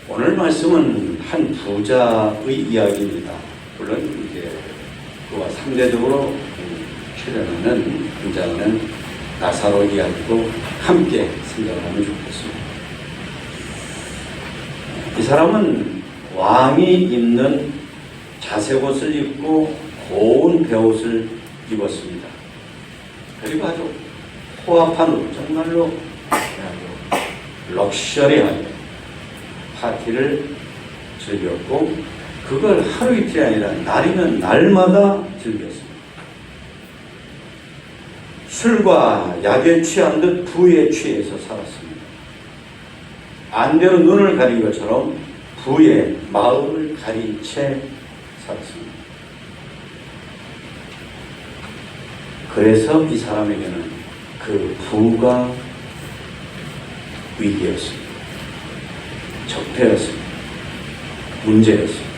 오늘 말씀은 한 부자의 이야기입니다. 물론 이제 그와 상대적으로 출연하는 부자는 나사로 이야기도 함께 생각을 하면 좋겠습니다. 이 사람은 왕이 입는 자색 옷을 입고 고운 베옷을 입었습니다. 그리고 아주 호화판 옷, 정말로 럭셔리하게 파티를 즐겼고, 그걸 하루 이틀이 아니라 날이면 날마다 즐겼습니다. 술과 약에 취한 듯 부에 취해서 살았습니다. 안대로 눈을 가린 것처럼 부에 마음을 가린 채 살았습니다. 그래서 이 사람에게는 그 부가 위기였습니다. 적폐였습니다. 문제였습니다.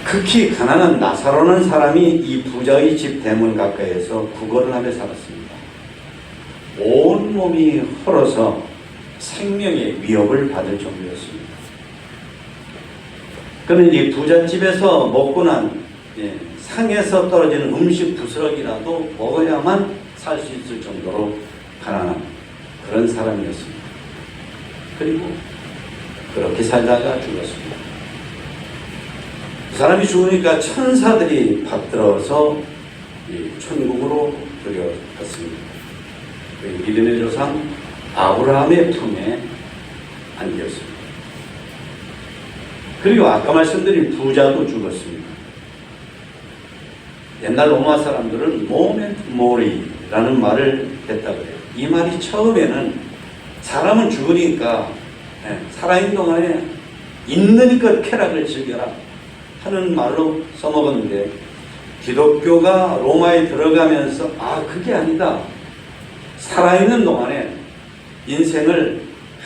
극히 가난한 나사로라는 사람이 이 부자의 집 대문 가까이에서 구걸을 하며 살았습니다. 온몸이 헐어서 생명의 위협을 받을 정도였습니다. 그는 이 부잣집에서 먹고 난 상에서 떨어지는 음식 부스러기라도 먹어야만 살 수 있을 정도로 가난한 그런 사람이었습니다. 그리고 그렇게 살다가 죽었습니다. 그 사람이 죽으니까 천사들이 받들어서 천국으로 들여갔습니다. 믿음의 조상 아브라함의 품에 안겼습니다. 그리고 아까 말씀드린 부자도 죽었습니다. 옛날 로마 사람들은 모멘트 모리라는 말을 했다고 해요. 이 말이 처음에는 사람은 죽으니까 살아있는 동안에 있는 것 쾌락을 즐겨라 하는 말로 써먹었는데, 기독교가 로마에 들어가면서 그게 아니다. 살아있는 동안에 인생을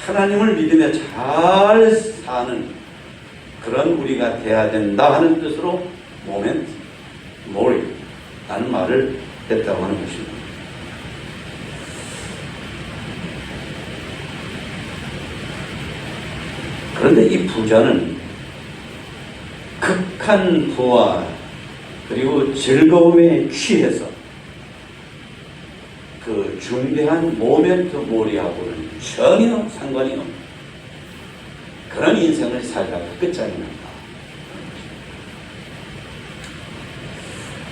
하나님을 믿으며 잘 사는 그런 우리가 돼야 된다 하는 뜻으로 모멘트 모리라는 말을 했다고 하는 것입니다. 그런데 이 부자는 극한 부와 그리고 즐거움에 취해서 그 중대한 모멘트 모리하고는 전혀 상관이 없는 그런 인생을 살다가 끝장이 난다.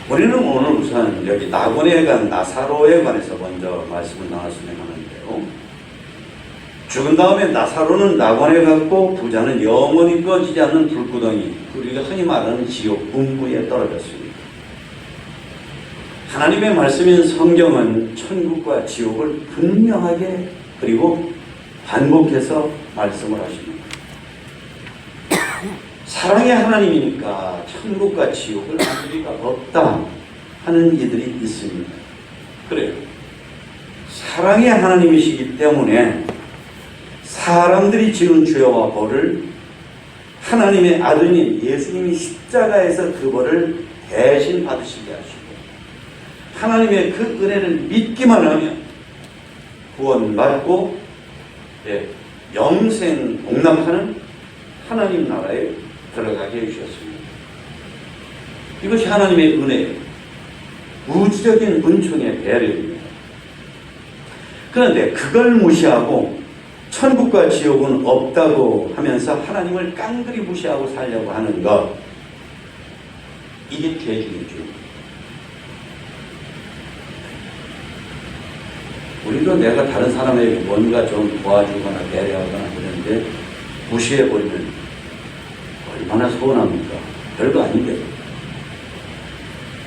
우리는 오늘 우선 여기 낙원에 간 나사로에 관해서 먼저 말씀을 나눴으면 하는데요. 죽은 다음에 나사로는 낙원에 갔고 부자는 영원히 꺼지지 않는 불구덩이, 우리가 흔히 말하는 지옥 문구에 떨어졌습니다. 하나님의 말씀인 성경은 천국과 지옥을 분명하게 그리고 반복해서 말씀을 하십니다. 사랑의 하나님이니까 천국과 지옥을 만들 리가 없다 하는 이들이 있습니다. 그래요. 사랑의 하나님이시기 때문에 사람들이 지은 죄와 벌을 하나님의 아들인 예수님이 십자가에서 그 벌을 대신 받으시게 하시고, 하나님의 그 은혜를 믿기만 하면 구원받고 영생 복락하는 하나님 나라에 들어가게 해주셨습니다. 이것이 하나님의 은혜예요. 우주적인 은총의 배려입니다. 그런데 그걸 무시하고 천국과 지옥은 없다고 하면서 하나님을 깡그리 무시하고 살려고 하는 것, 이게 죄중이죠. 우리도 내가 다른 사람에게 뭔가 좀 도와주거나 배려하거나 그러는데 무시해버리면 얼마나 서운합니까? 별거 아닌데.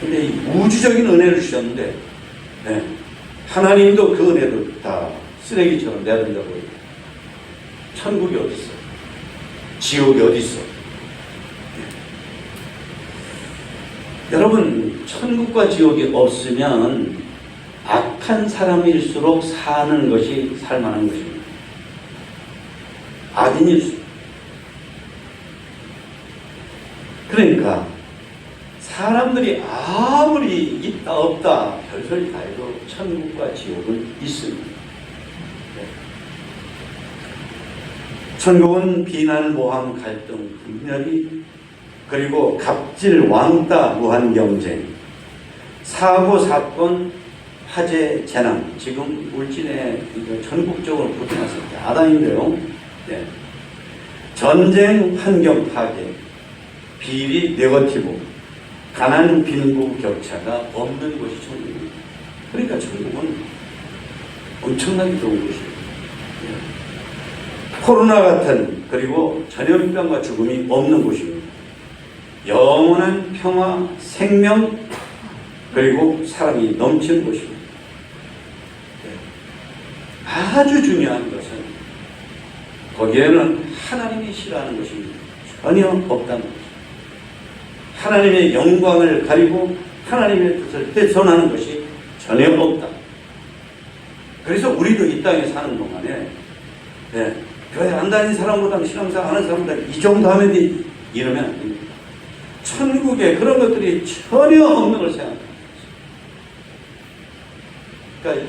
근데 이 우주적인 은혜를 주셨는데 하나님도 그 은혜도 다 쓰레기처럼 내던져버리고, 천국이 어디 있어? 지옥이 어디 있어? 여러분, 천국과 지옥이 없으면 악한 사람일수록 사는 것이 살만한 것입니다. 악인일수록. 그러니까 사람들이 아무리 있다 없다 별소리 다 해도 천국과 지옥은 있습니다. 천국은 비난, 모함, 갈등, 분열이, 그리고 갑질, 왕따, 무한 경쟁, 사고, 사건, 화재, 재난, 지금 울진에 전국적으로 부딪혔을 때 아당인데요. 네. 전쟁, 환경 파괴, 비리, 네거티브, 가난, 빈부, 격차가 없는 곳이 천국입니다. 그러니까 천국은 엄청나게 좋은 곳이에요. 코로나 같은, 그리고 전염병과 죽음이 없는 곳입니다. 영원한 평화, 생명, 그리고 사랑이 넘치는 곳입니다. 아주 중요한 것은 거기에는 하나님이 싫어하는 것이 전혀 없다는 것입니다. 하나님의 영광을 가리고 하나님의 뜻을 훼손하는 것이 전혀 없다. 그래서 우리도 이 땅에 사는 동안에 교회 안 다니는 사람보다 신앙생활 안 하는 사람보다 이 정도 하면 돼, 이러면 안 됩니다. 천국에 그런 것들이 전혀 없는 걸 생각합니다. 그러니까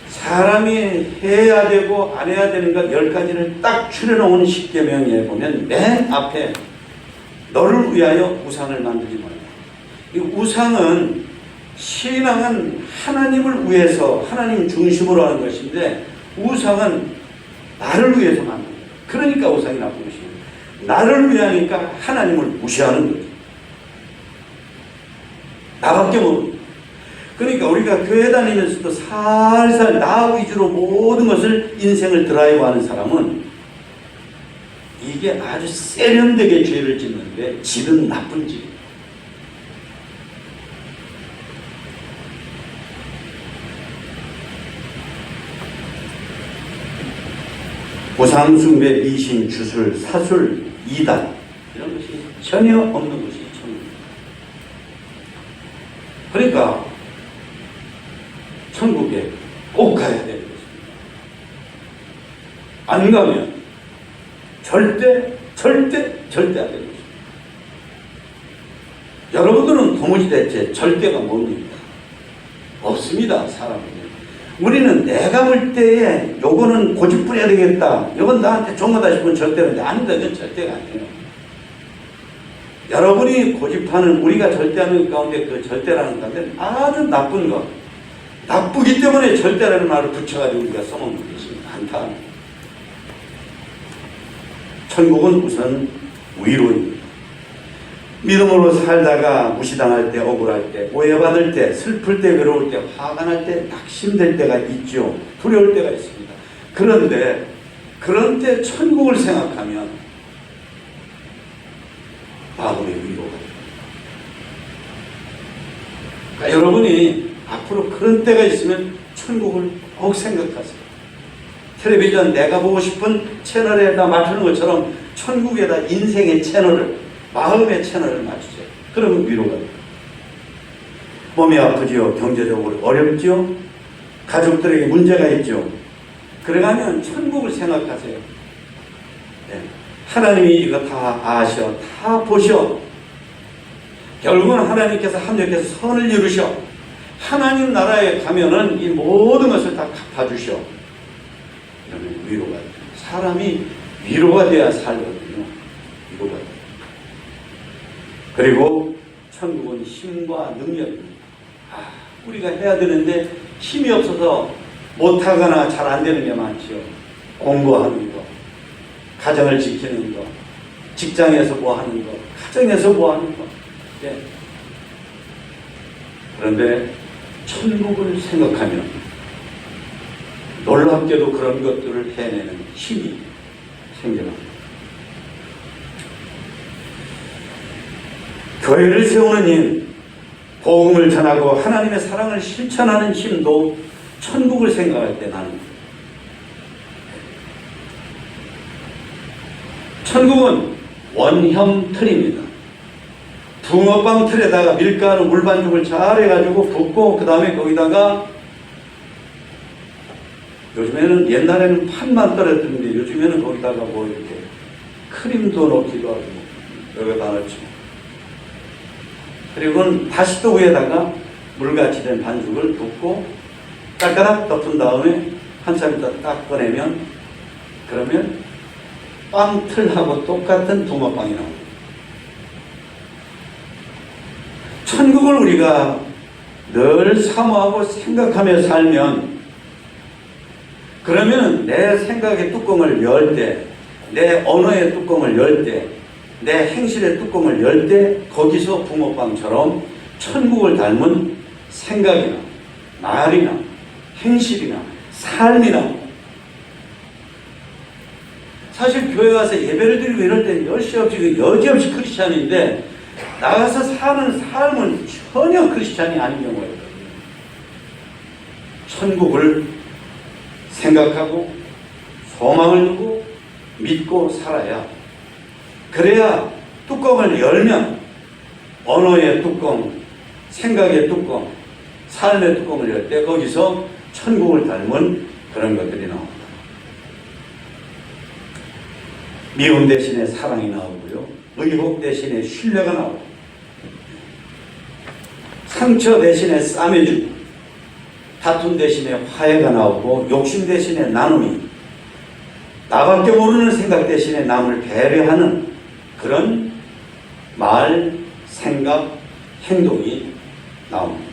사람이 해야 되고 안 해야 되는 것 10가지를 딱 추려놓은 십계명에 보면 맨 앞에 너를 위하여 우상을 만들지 말라. 이 우상은, 신앙은 하나님을 위해서 하나님 중심으로 하는 것인데, 우상은 나를 위해서 만든 거예요. 그러니까 우상이 나쁜 것입니다. 나를 위하니까 하나님을 무시하는 거죠. 나밖에 모릅니다. 그러니까 우리가 교회 다니면서도 살살 나 위주로 모든 것을, 인생을 드라이브하는 사람은 이게 아주 세련되게 죄를 짓는데 질은 나쁜 질. 우상숭배, 미신, 주술, 사술, 이단, 이런 것이 전혀 없는 것이 천국입니다. 그러니까 천국에 꼭 가야 되는 것입니다. 안 가면 절대 안 되는 것입니다. 여러분들은 도무지 대체 절대가 뭡니까? 없습니다, 사람은. 우리는 내가 볼 때에 요거는 고집부려야 되겠다, 요건 나한테 좋은 싶으면 절대인데, 아니다, 이건 절대가 아니에요. 여러분이 고집하는, 우리가 절대하는 가운데 그 절대라는 가운데 아주 나쁜 것, 나쁘기 때문에 절대라는 말을 붙여가지고 우리가 써먹는 것이 많다. 천국은 우선 위로입니다. 믿음으로 살다가 무시당할 때, 억울할 때, 오해받을 때, 슬플 때, 외로울 때, 화가 날 때, 낙심될 때가 있죠. 두려울 때가 있습니다. 그런데 그런 때 천국을 생각하면 마음의 위로가 됩니다. 그러니까 여러분이 앞으로 그런 때가 있으면 천국을 꼭 생각하세요. 텔레비전 내가 보고 싶은 채널에다 맞추는 것처럼 천국에다 인생의 채널을, 마음의 채널을 맞추세요. 그러면 위로가 돼요. 몸이 아프지요. 경제적으로 어렵지요. 가족들에게 문제가 있죠. 그래가면 천국을 생각하세요. 네. 하나님이 이거 다 아셔, 다 보셔. 결국은 하나님께서 합력해서 선을 이루셔. 하나님 나라에 가면은 이 모든 것을 다 갚아주셔. 이러면 위로가 돼요. 사람이 위로가 돼야 살거든요. 위로가 돼요. 그리고 천국은 힘과 능력입니다. 우리가 해야 되는데 힘이 없어서 못하거나 잘 안 되는 게 많지요. 공부하는 거, 가정을 지키는 거, 직장에서 뭐 하는 거, 가정에서 뭐 하는 거. 네. 그런데 천국을 생각하면 놀랍게도 그런 것들을 해내는 힘이 생겨납니다. 교회를 세우는 힘, 복음을 전하고 하나님의 사랑을 실천하는 힘도 천국을 생각할 때 나는, 천국은 원형 틀입니다. 붕어빵 틀에다가 밀가루 물반죽을 잘 해가지고 붓고, 그 다음에 거기다가, 요즘에는, 옛날에는 판만 떨어뜨리는데 요즘에는 거기다가 뭐 이렇게 크림도 넣기도 하고 여기다 넣죠. 그리고 다시 또 위에다가 물같이 된 반죽을 붓고 깔깔락 덮은 다음에 한참 있다 딱 꺼내면, 그러면 빵틀하고 똑같은 붕어빵이 나옵니다. 천국을 우리가 늘 사모하고 생각하며 살면, 그러면 내 생각의 뚜껑을 열 때, 내 언어의 뚜껑을 열 때, 내 행실의 뚜껑을 열 때, 거기서 붕어빵처럼 천국을 닮은 생각이나 말이나 행실이나 삶이나, 사실 교회 가서 예배를 드리고 이럴 때 여지없이 크리스찬인데 나가서 사는 삶은 전혀 크리스찬이 아닌 경우가 있거든요. 천국을 생각하고 소망을 두고 믿고 살아야, 그래야 뚜껑을 열면 언어의 뚜껑, 생각의 뚜껑, 삶의 뚜껑을 열 때 거기서 천국을 닮은 그런 것들이 나옵니다. 미움 대신에 사랑이 나오고요, 의혹 대신에 신뢰가 나오고, 상처 대신에 싸매주고, 다툼 대신에 화해가 나오고, 욕심 대신에 나눔이, 나밖에 모르는 생각 대신에 남을 배려하는 그런 말, 생각, 행동이 나옵니다.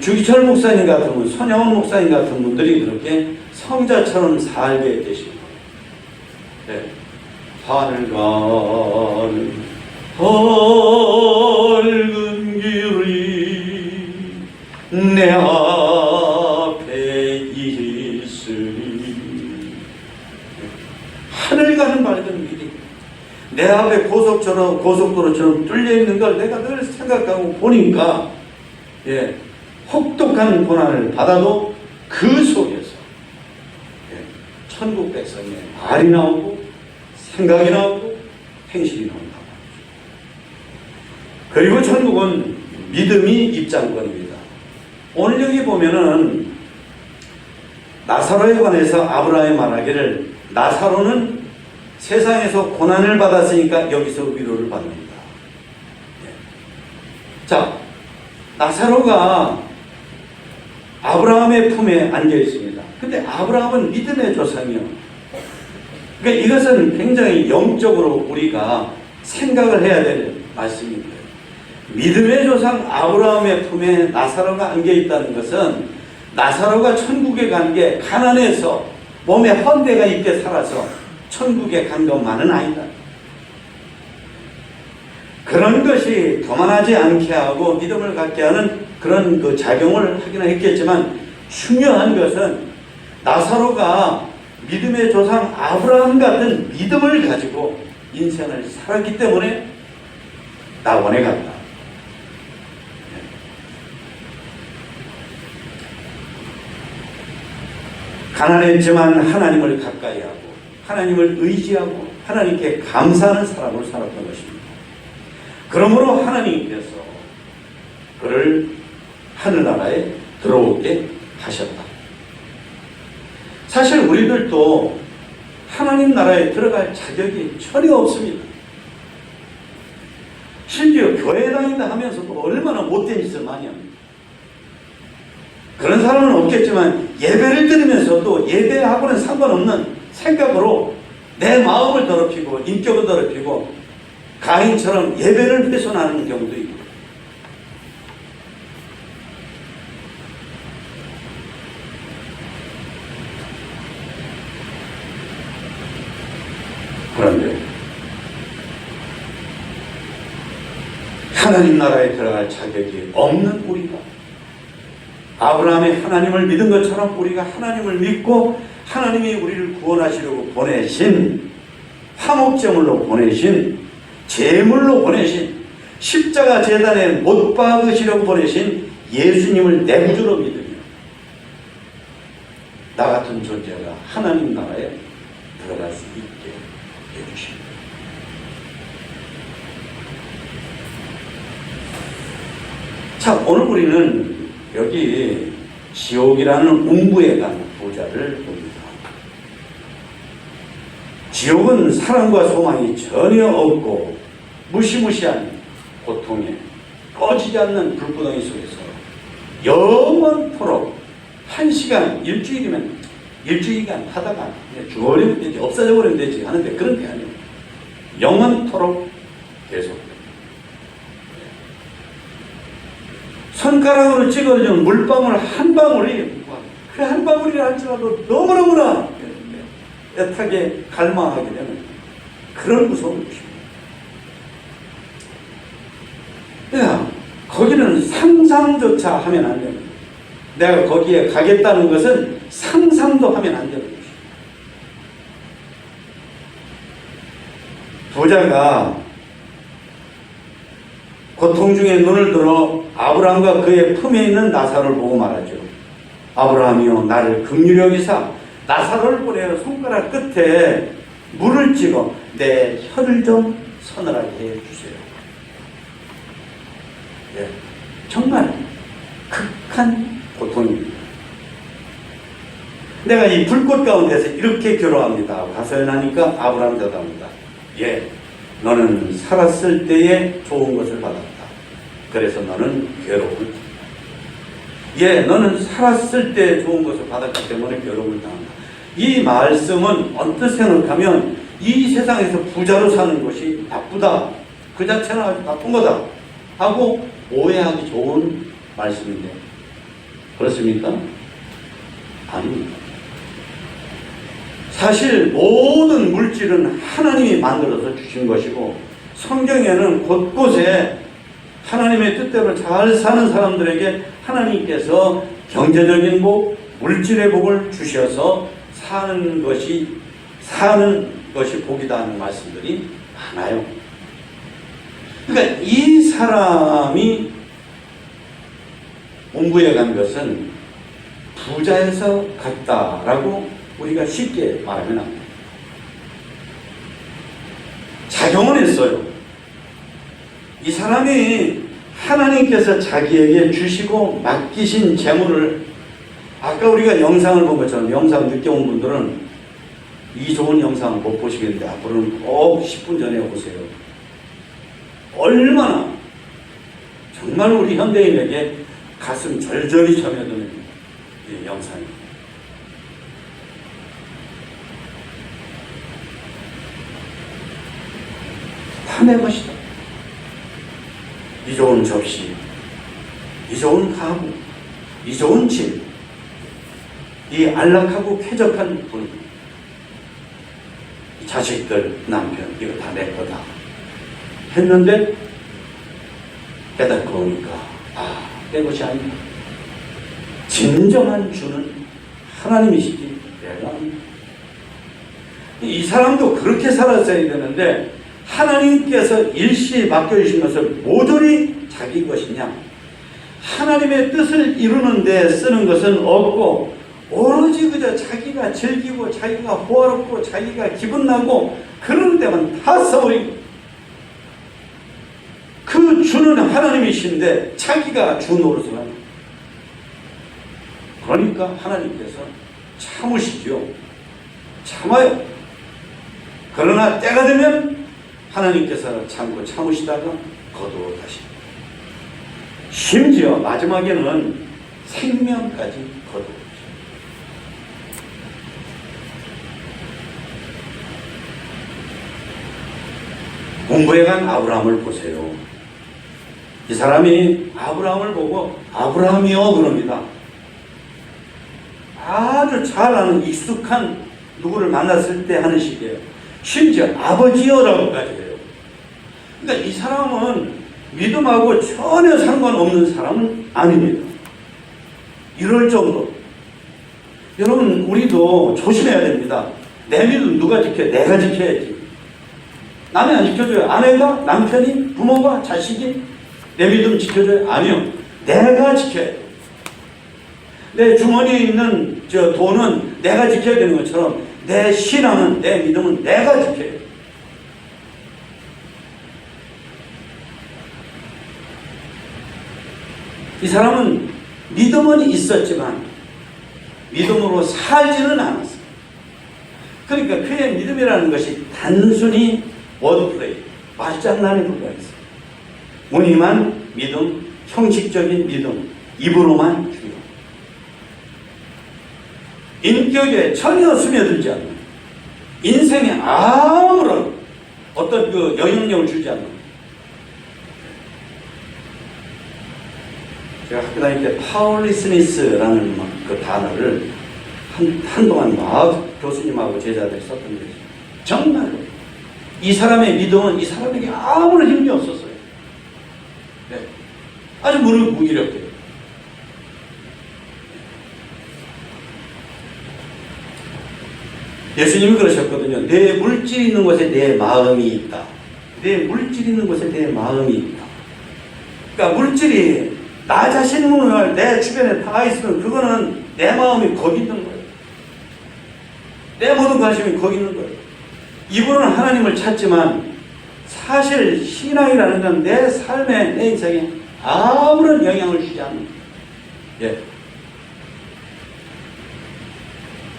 주기철 목사님 같은 분, 손영원 목사님 같은 분들이 그렇게 성자처럼 살게 되십니다. 네. 하늘 가는 밝은 길이 내 앞에 있으니, 하늘 가는 밝은 길이 내 앞에 고속도로처럼 뚫려 있는 걸 내가 늘 생각하고 보니까, 예, 혹독한 고난을 받아도 그 속에서, 예, 천국 백성의 말이 나오고 생각이 나오고 행실이 나온다. 그리고 천국은 믿음이 입장권입니다. 오늘 여기 보면은 나사로에 관해서 아브라함이 말하기를, 나사로는 세상에서 고난을 받았으니까 여기서 위로를 받는다. 자, 나사로가 아브라함의 품에 안겨 있습니다. 근데 아브라함은 믿음의 조상이요. 그러니까 이것은 굉장히 영적으로 우리가 생각을 해야 될 말씀입니다. 믿음의 조상 아브라함의 품에 나사로가 안겨 있다는 것은, 나사로가 천국에 간 게 가난해서 몸에 헌대가 있게 살아서 천국에 간 것만은 아니다. 그런 것이 교만하지 않게 하고 믿음을 갖게 하는 그런 그 작용을 하기는 했겠지만, 중요한 것은 나사로가 믿음의 조상 아브라함 같은 믿음을 가지고 인생을 살았기 때문에 낙원에 갔다. 가난했지만 하나님을 가까이 하고 하나님을 의지하고 하나님께 감사하는 사람으로 살았던 것입니다. 그러므로 하나님께서 그를 하늘나라에 들어오게 하셨다. 사실 우리들도 하나님 나라에 들어갈 자격이 전혀 없습니다. 심지어 교회 다닌다 하면서도 얼마나 못된 짓을 많이 합니다. 그런 사람은 없겠지만 예배를 드리면서도 예배하고는 상관없는 생각으로 내 마음을 더럽히고 인격을 더럽히고 가인처럼 예배를 훼손하는 경우도 있고, 그런데 하나님 나라에 들어갈 자격이 없는 우리가, 아브라함이 하나님을 믿은 것처럼 우리가 하나님을 믿고 하나님이 우리를 구원하시려고 보내신, 화목제물로 보내신, 제물로 보내신, 십자가 제단에 못 박으시려고 보내신 예수님을 내 구주로 믿으며 나 같은 존재가 하나님 나라에 들어갈 수 있게 해주십니다. 자, 오늘 우리는 여기 지옥이라는 음부에 간 부자를 봅니다. 지옥은 사랑과 소망이 전혀 없고 무시무시한 고통에 꺼지지 않는 불구덩이 속에서 영원토록 1시간, 일주일이면 일주일간 하다가 죽어버리면 되지, 없어져 버리면 되지 하는데 그런 게 아니에요. 영원토록 계속. 손가락으로 찍어준 물방울 한 방울이 그 한 방울이라 할지라도 너무너무나 애타게 갈망하게 되는 그런 무서운 곳입니다. 그러니까 거기는 상상조차 하면 안 됩니다. 내가 거기에 가겠다는 것은 상상도 하면 안 되는 것입니다. 부자가 고통 중에 눈을 들어 아브라함과 그의 품에 있는 나사로를 보고 말하죠. 아브라함이여 나를 긍휼히 여기사 나사로를 보내어 손가락 끝에 물을 찍어 내 혀를 좀 서늘하게 해주세요. 예, 정말 극한 고통입니다. 내가 이 불꽃 가운데서 이렇게 괴로워합니다. 가서연하니까 아브라함 대답합니다. 예, 너는 살았을 때에 좋은 것을 받았다. 그래서 너는 괴로움을 예, 너는 살았을 때 좋은 것을 받았기 때문에 괴로움을 당한다. 이 말씀은 어떻게 생각하면 이 세상에서 부자로 사는 것이 나쁘다. 그 자체는 아주 나쁜 거다. 하고 오해하기 좋은 말씀인데 그렇습니까? 아닙니다. 사실 모든 물질은 하나님이 만들어서 주신 것이고 성경에는 곳곳에 하나님의 뜻대로 잘 사는 사람들에게 하나님께서 경제적인 복, 물질의 복을 주셔서 사는 것이 복이다 하는 말씀들이 많아요. 그러니까 이 사람이 공부해 간 것은 부자에서 갔다라고 우리가 쉽게 말하면 안 돼요. 작용을 했어요. 이 사람이 하나님께서 자기에게 주시고 맡기신 재물을 아까 우리가 영상을 본 것처럼 영상 늦게 온 분들은 이 좋은 영상을 못 보시겠는데 앞으로는 꼭 10분 전에 오세요. 얼마나 정말 우리 현대인에게 가슴 절절히 저며드는 이 영상입니다. 다 내 것이다. 이 좋은 접시, 이 좋은 가구, 이 좋은 집, 이 안락하고 쾌적한 분, 이 자식들, 남편, 이거 다 내 거다 했는데 깨닫고 보니까 내 것이 아니다. 진정한 주는 하나님이시지 내가 아니다. 이 사람도 그렇게 살았어야 되는데 하나님께서 일시에 맡겨주신 것을 모조리 자기 것이냐, 하나님의 뜻을 이루는 데 쓰는 것은 없고 오로지 그저 자기가 즐기고 자기가 호화롭고 자기가 기분나고 그런 데만 다 써버리고, 그 주는 하나님이신데 자기가 주 노릇을 합니다. 그러니까 하나님께서 참으시죠. 참아요. 그러나 때가 되면 하나님께서 참고 참으시다가 거두어 가십니다. 심지어 마지막에는 생명까지 거두어 가십니다. 공부해 간 아브라함을 보세요. 이 사람이 아브라함을 보고 아브라함이여 그럽니다. 아주 잘 아는 익숙한 누구를 만났을 때 하는 식이에요. 심지어 아버지여라고까지 해요. 그러니까 이 사람은 믿음하고 전혀 상관없는 사람은 아닙니다. 이럴 정도. 여러분 우리도 조심해야 됩니다. 내 믿음 누가 지켜요? 내가 지켜야지. 남이 안 지켜줘요. 아내가, 남편이, 부모가, 자식이 내 믿음 지켜줘요? 아니요. 내가 지켜야 돼요. 내 주머니에 있는 저 돈은 내가 지켜야 되는 것처럼 내 신앙은, 내 믿음은 내가 지켜야 돼요. 이 사람은 믿음은 있었지만 믿음으로 살지는 않았어요. 그러니까 그의 믿음이라는 것이 단순히 워드플레이, 말장난에 불과했어요. 무늬만 믿음, 형식적인 믿음, 입으로만 주요. 인격에 전혀 스며들지 않는, 인생에 아무런 어떤 그 영향력을 주지 않는. 제가 학교 다닐 때 파워리스니스라는 그 단어를 한동안 막 교수님하고 제자들이 썼던 거죠. 정말로 이 사람의 믿음은 이 사람에게 아무런 힘이 없었어요. 네. 아주 무기력해요. 예수님이 그러셨거든요. 내 물질 있는 곳에 내 마음이 있다. 내 물질 있는 곳에 내 마음이 있다. 그러니까 물질이 나 자신을 내 주변에 다 있으면 그거는 내 마음이 거기 있는 거예요. 내 모든 관심이 거기 있는 거예요. 이분은 하나님을 찾지만 사실 신앙이라는 건 내 삶에, 내 인생에 아무런 영향을 주지 않는 거예요. 예.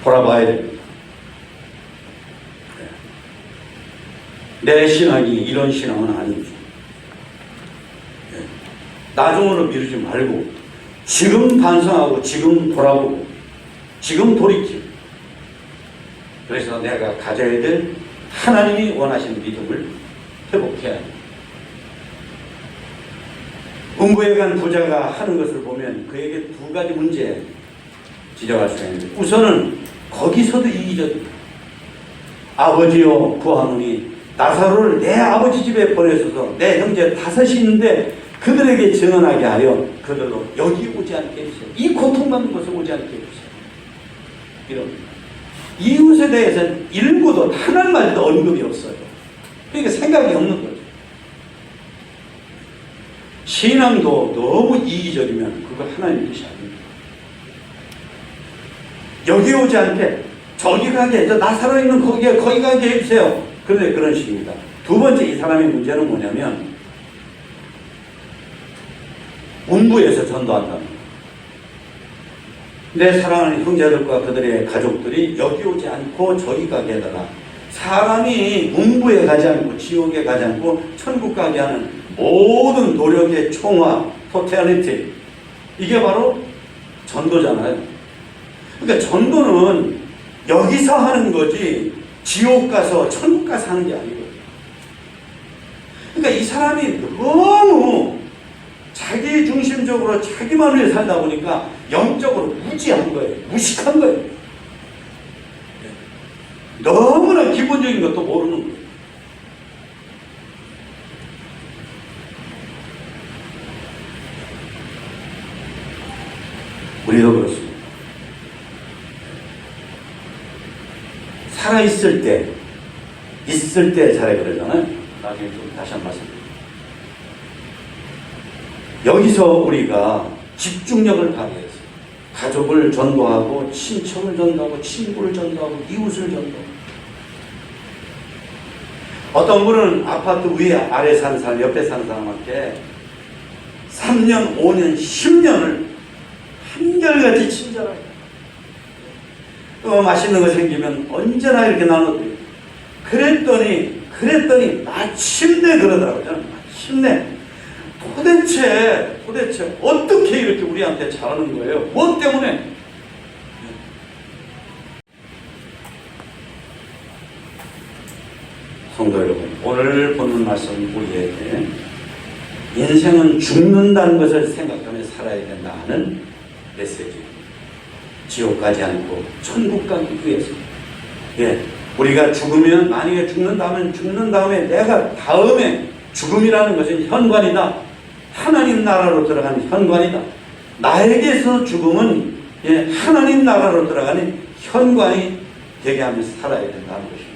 돌아봐야 됩니다. 내 신앙이 이런 신앙은 아니죠. 예. 나중으로 미루지 말고 지금 반성하고 지금 돌아보고 지금 돌이키고, 그래서 내가 가져야 될 하나님이 원하시는 믿음을 회복해야 합니다. 음부에 간 부자가 하는 것을 보면 그에게 두 가지 문제 지적할 수가 있는데, 우선은 거기서도 이기적입니다. 아버지여 구하노니 나사로를 내 아버지 집에 보내소서. 내 형제 5이 있는데 그들에게 증언하게 하려 그들로 여기 오지 않게 해주세요. 이 고통받는 곳에 오지 않게 해주세요. 이런 이웃에 대해서는 일부도 하나만도 언급이 없어요. 그러니까 생각이 없는 거죠. 신앙도 너무 이기적이면 그거 하나님 뜻이 아닙니다. 여기 오지 않게 저기 가게, 나 살아있는 거기 가게 해주세요. 그런데 그런 식입니다. 두 번째 이 사람의 문제는 뭐냐면 운부에서 전도한다. 내 사랑하는 형제들과 그들의 가족들이 여기 오지 않고 저기 가게 해달라. 사람이 문부에 가지 않고 지옥에 가지 않고 천국 가게 하는 모든 노력의 총화, 토탈리티, 이게 바로 전도잖아요. 그러니까 전도는 여기서 하는 거지 지옥 가서 천국 가서 하는 게 아니거든요. 그러니까 이 사람이 너무 자기 중심적으로 자기만 위해 살다 보니까 영적으로 무지한 거예요. 무식한 거예요. 너무나 기본적인 것도 모르는 거예요. 우리도 그렇습니다. 살아있을 때, 있을 때 잘해 그러잖아요. 나중에 좀 다시 한 말씀. 여기서 우리가 집중력을 발휘해서 가족을 전도하고 친척을 전도하고 친구를 전도하고 이웃을 전도하고, 어떤 분은 아파트 위에 아래 사는 사람, 옆에 사는 사람한테 3년, 5년, 10년을 한결같이 친절하게, 또 맛있는 거 생기면 언제나 이렇게 나눠드려요. 그랬더니 마침내 그러더라고요. 마침내 도대체 어떻게 이렇게 우리한테 잘하는 거예요? 뭐 때문에? 성도 여러분, 오늘 보는 말씀 우리에게 인생은 죽는다는 것을 생각하며 살아야 된다 하는 메시지. 지옥 가지 않고 천국 가기 위해서. 예, 우리가 죽으면, 만약에 죽는다면 죽는 다음에 내가 다음에 죽음이라는 것은 현관이다. 하나님 나라로 들어가는 현관이다. 나에게서 죽음은 하나님 나라로 들어가는 현관이 되게 하면서 살아야 된다는 것입니다.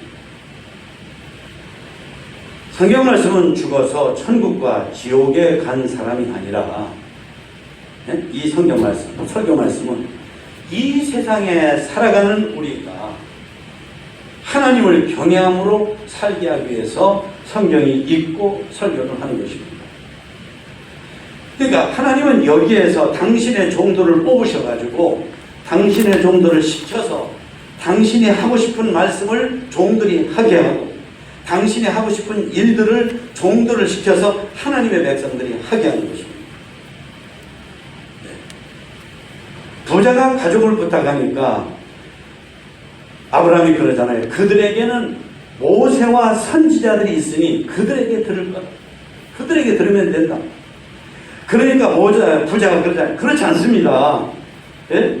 성경 말씀은 죽어서 천국과 지옥에 간 사람이 아니라, 이 성경 말씀, 설교 말씀은 이 세상에 살아가는 우리가 하나님을 경외함으로 살게 하기 위해서 성경이 있고 설교를 하는 것입니다. 그러니까 하나님은 여기에서 당신의 종들을 뽑으셔가지고 당신의 종들을 시켜서 당신이 하고 싶은 말씀을 종들이 하게 하고, 당신이 하고 싶은 일들을 종들을 시켜서 하나님의 백성들이 하게 하는 것입니다. 부자가 가족을 부탁하니까 아브라함이 그러잖아요. 그들에게는 모세와 선지자들이 있으니 그들에게 들을 거다. 그들에게 들으면 된다. 그러니까 부자가 그러잖아요. 그렇지 않습니다. 예?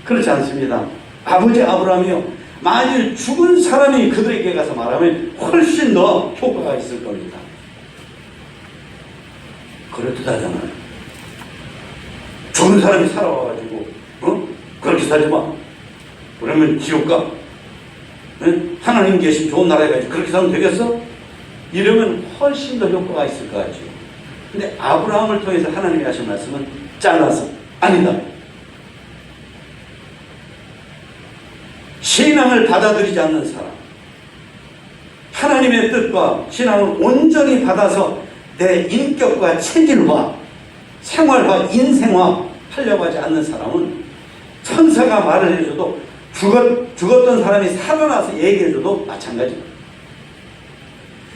그렇지 않습니다. 아버지 아브라함이요, 만일 죽은 사람이 그들에게 가서 말하면 훨씬 더 효과가 있을 겁니다. 그럴듯하잖아요. 죽은 사람이 살아와가지고 그렇게 살지 마. 그러면 지옥 가. 예? 하나님 계신 좋은 나라에 가야지. 그렇게 살면 되겠어? 이러면 훨씬 더 효과가 있을 것 같죠. 근데 아브라함을 통해서 하나님이 하신 말씀은 잘라서 아니다. 신앙을 받아들이지 않는 사람, 하나님의 뜻과 신앙을 온전히 받아서 내 인격과 체질화, 생활화, 인생화 하려고 하지 않는 사람은 천사가 말을 해줘도 죽었던 사람이 살아나서 얘기해줘도 마찬가지입니다.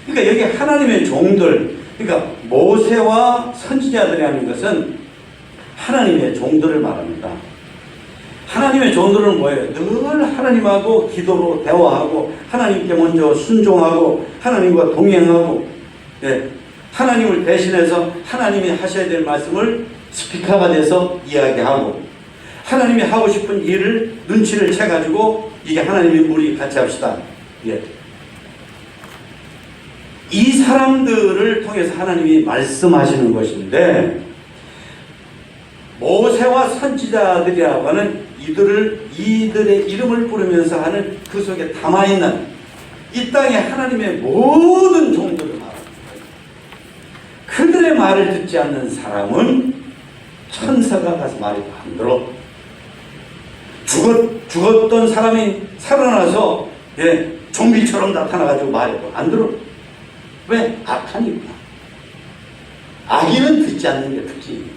그러니까 여기 하나님의 종들, 그러니까 모세와 선지자들이라는 것은 하나님의 종들을 말합니다. 하나님의 종들은 뭐예요? 늘 하나님하고 기도로 대화하고 하나님께 먼저 순종하고 하나님과 동행하고, 네, 하나님을 대신해서 하나님이 하셔야 될 말씀을 스피커가 돼서 이야기하고, 하나님이 하고 싶은 일을 눈치를 채가지고 이게 하나님이 우리 같이 합시다. 예. 이 사람들을 통해서 하나님이 말씀하시는 것인데, 모세와 선지자들이라고 하는 이들의 이름을 부르면서 하는 그 속에 담아있는 이 땅의 하나님의 모든 종들을 말합니다. 그들의 말을 듣지 않는 사람은 천사가 가서 말해도 안 들어. 죽었던 사람이 살아나서, 예, 좀비처럼 나타나가지고 말해도 안 들어. 왜? 악하니까. 악인은 듣지 않는 게 특징이에요.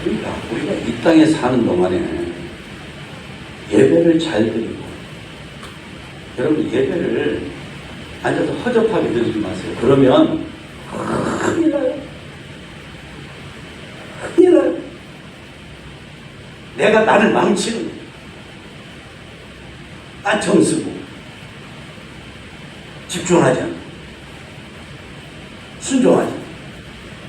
그러니까 우리가 이 땅에 사는 동안에 예배를 잘 드리고, 여러분 예배를 앉아서 허접하게 드리지 마세요. 그러면 큰일 나요. 큰일 나요. 내가 나를 망치는 거예요. 딴청 쓰고 집중하지 않고 순종하지 않고.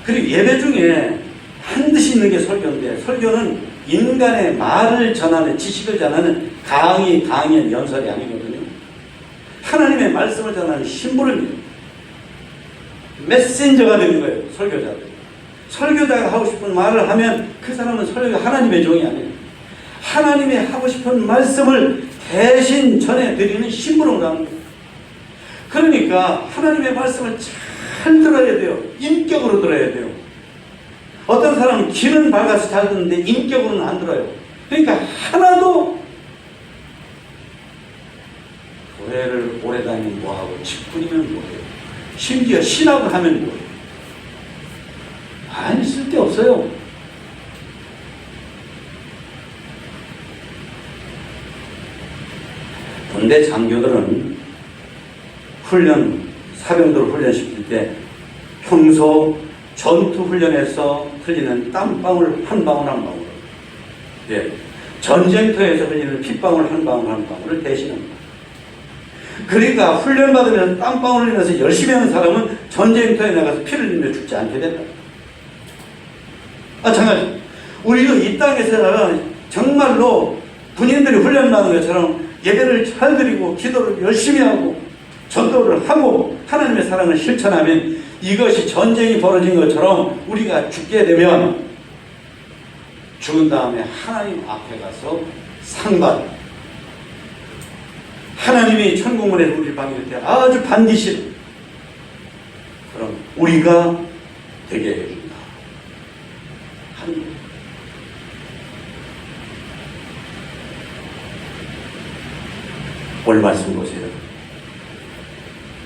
그리고 예배 중에 반드시 있는 게 설교인데, 설교는 인간의 말을 전하는, 지식을 전하는 강의의 연설이 아니거든요. 하나님의 말씀을 전하는 심부름이에요. 메신저가 되는 거예요, 설교자들. 설교자가 하고 싶은 말을 하면 그 사람은 하나님의 종이 아니에요. 하나님이 하고 싶은 말씀을 대신 전해드리는 심부름을 하는 거예요. 그러니까 하나님의 말씀을 잘 들어야 돼요. 인격으로 들어야 돼요. 어떤 사람은 귀는 밝아서 잘 듣는데 인격으로는 안 들어요. 그러니까 하나도 교회를 오래 다니면 뭐하고 직분이면 뭐해요. 심지어 신학을 하면 뭐해요. 아니, 쓸데없어요. 군대 장교들은 사병들을 훈련시킬 때 평소 전투 훈련에서 흘리는 땀방울 한 방울 한 방울, 예, 전쟁터에서 흘리는 핏방울 한 방울 한 방울을 대신합니다. 그러니까 훈련받으면서 땀방울 흘리면서 열심히 하는 사람은 전쟁터에 나가서 피를 흘리며 죽지 않게 된다. 마찬가지. 우리도 이 땅에서 정말로 군인들이 훈련받는 것처럼 예배를 잘 드리고 기도를 열심히 하고 전도를 하고 하나님의 사랑을 실천하면, 이것이 전쟁이 벌어진 것처럼 우리가 죽게 되면 죽은 다음에 하나님 앞에 가서 상받, 하나님이 천국문에 우리를 반길 때 아주 반기신 그럼 우리가 되게 해준다. 오늘 말씀 보세요.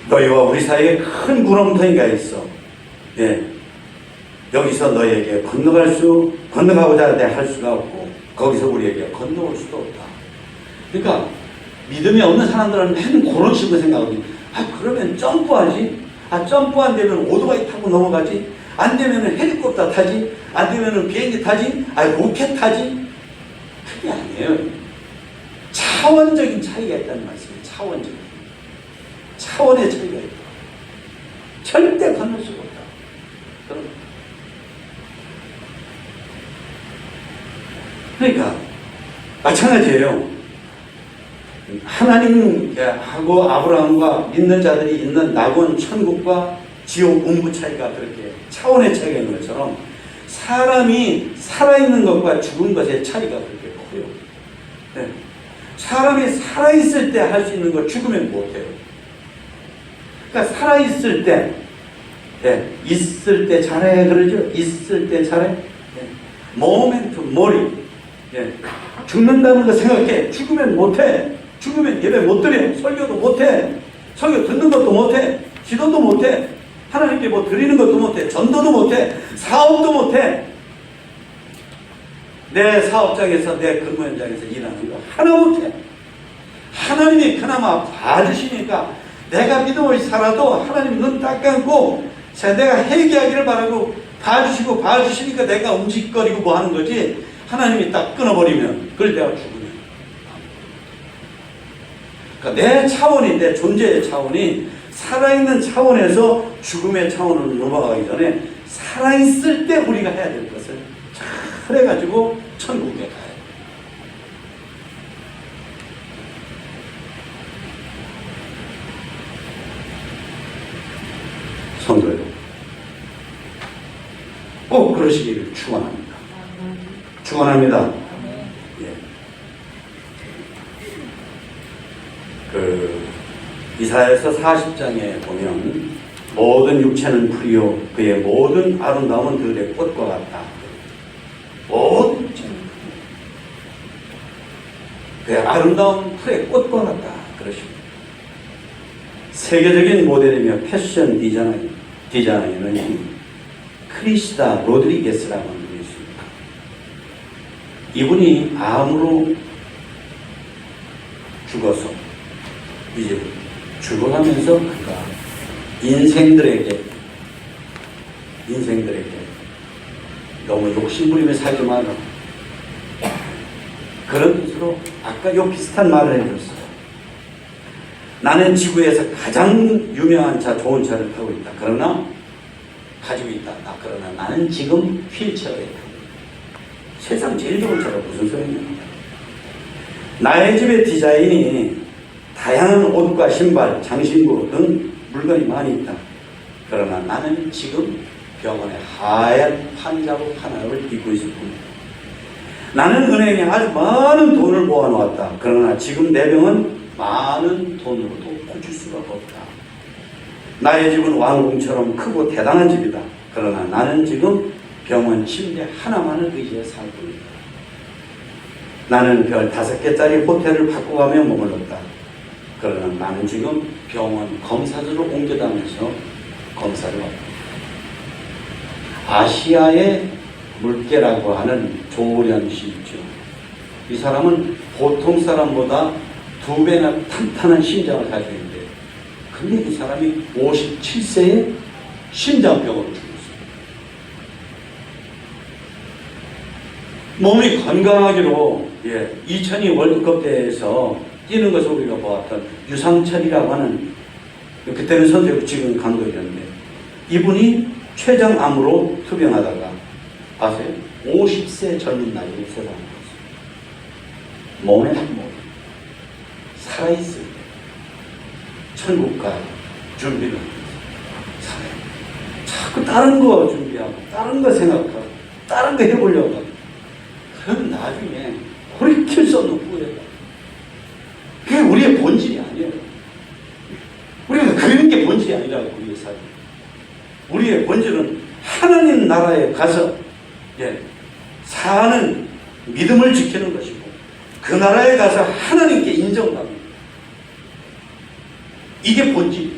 너희와 우리 사이에 큰 구렁텅이가 있어. 예. 여기서 너희에게 건너가고자 할 수가 없고, 거기서 우리에게 건너올 수도 없다. 그러니까 믿음이 없는 사람들은 맨 그런 식으로 생각하거든요. 그러면 점프하지. 점프 안 되면 오토바이 타고 넘어가지. 안 되면은 헬리콥터 타지? 안 되면은 비행기 타지? 아니 로켓 타지? 그게 아니에요. 차원적인 차이가 있다는 말씀이에요. 차원의 차이가 있다. 절대 건널 수가 없다. 그러니까 마찬가지예요. 하나님하고 아브라함과 믿는 자들이 있는 낙원 천국과 지옥 운부 차이가 그렇게 차원의 차이가 있는 것처럼 사람이 살아있는 것과 죽은 것의 차이가 그렇게 커요. 네. 사람이 살아있을 때 할 수 있는 걸 죽으면 못해요. 그러니까 살아있을 때, 네. 있을 때 잘해 그러죠. 있을 때 잘해. 네. 모멘tum, 머리. 네. 죽는다는 거 생각해. 죽으면 못해. 죽으면 예배 못 드려. 설교도 못해. 설교 듣는 것도 못해. 기도도 못해. 하나님께 뭐 드리는 것도 못해. 전도도 못해. 사업도 못해. 내 사업장에서 내 근무 현장에서 일하는 거 하나 못해. 하나님이 그나마 봐주시니까 내가 믿음을 살아도 하나님 눈 딱 감고 내가 회개하기를 바라고 봐주시니까 내가 움직거리고 뭐 하는 거지. 하나님이 딱 끊어버리면 그걸 내가 죽으면. 그러니까 내 차원이, 내 존재의 차원이 살아있는 차원에서 죽음의 차원으로 넘어가기 전에 살아있을 때 우리가 해야 될 것을 잘 해가지고 천국에 가야 돼. 성도 여러분, 꼭 그러시기를 축원합니다. 축원합니다. 예. 이사야서 40장에 보면 모든 육체는 풀이요 그의 모든 아름다움은 들의 꽃과 같다. 모든 육체는 그의 아름다운 풀의 꽃과 같다. 그러십니다. 세계적인 모델이며 패션 디자이너는 크리시다 로드리게스라고 하는 분이 있습니다. 이분이 암으로 죽어서 이제 죽어가면서 그가 인생들에게 너무 욕심부리며 살지 마라. 그런 뜻으로 아까 요 비슷한 말을 해줬어요. 나는 지구에서 가장 유명한 차, 좋은 차를 타고 있다. 그러나 가지고 있다. 그러나 나는 지금 휠체어에 타고 있다. 세상 제일 좋은 차가 무슨 소리냐. 나의 집의 디자인이 다양한 옷과 신발, 장신구 등 물건이 많이 있다. 그러나 나는 지금 병원에 하얀 판자복 하나를 입고 있을 뿐이다. 나는 은행에 아주 많은 돈을 모아놓았다. 그러나 지금 내 병은 많은 돈으로도 고칠 수가 없다. 나의 집은 왕궁처럼 크고 대단한 집이다. 그러나 나는 지금 병원 침대 하나만을 의지해 살고 있다. 나는 별 5개짜리 호텔을 바꿔가며 머물렀다. 그러나 나는 지금 병원 검사들로 옮겨다니면서 검사를 왔다. 아시아의 물개라고 하는 조련 씨 있죠. 이 사람은 보통 사람보다 2배나 탄탄한 심장을 가지고 있는데, 근데 이 사람이 57세에 심장병으로 죽었어요. 몸이 건강하기로 2002 월드컵 대회에서 뛰는 것을 우리가 보았던 유상철이라고 하는, 그때는 선수였고 지금 감독이었는데, 이분이 췌장암으로 투병하다가 아세요? 50세 젊은 나이에 세상을 떠났어요. 몸에 살아있을 때 천국과 준비를 살아요. 자꾸 다른 거 준비하고 다른 거 생각하고 다른 거 해보려고 하고, 그럼 나중에 돌이킬 수 없는 후회가. 그게 우리의 본질이 아니에요. 우리가 그런 게 본질이 아니라고. 우리의 삶, 우리의 본질은 하나님 나라에 가서 사는 믿음을 지키는 것이고, 그 나라에 가서 하나님께 인정받는, 이게 본질.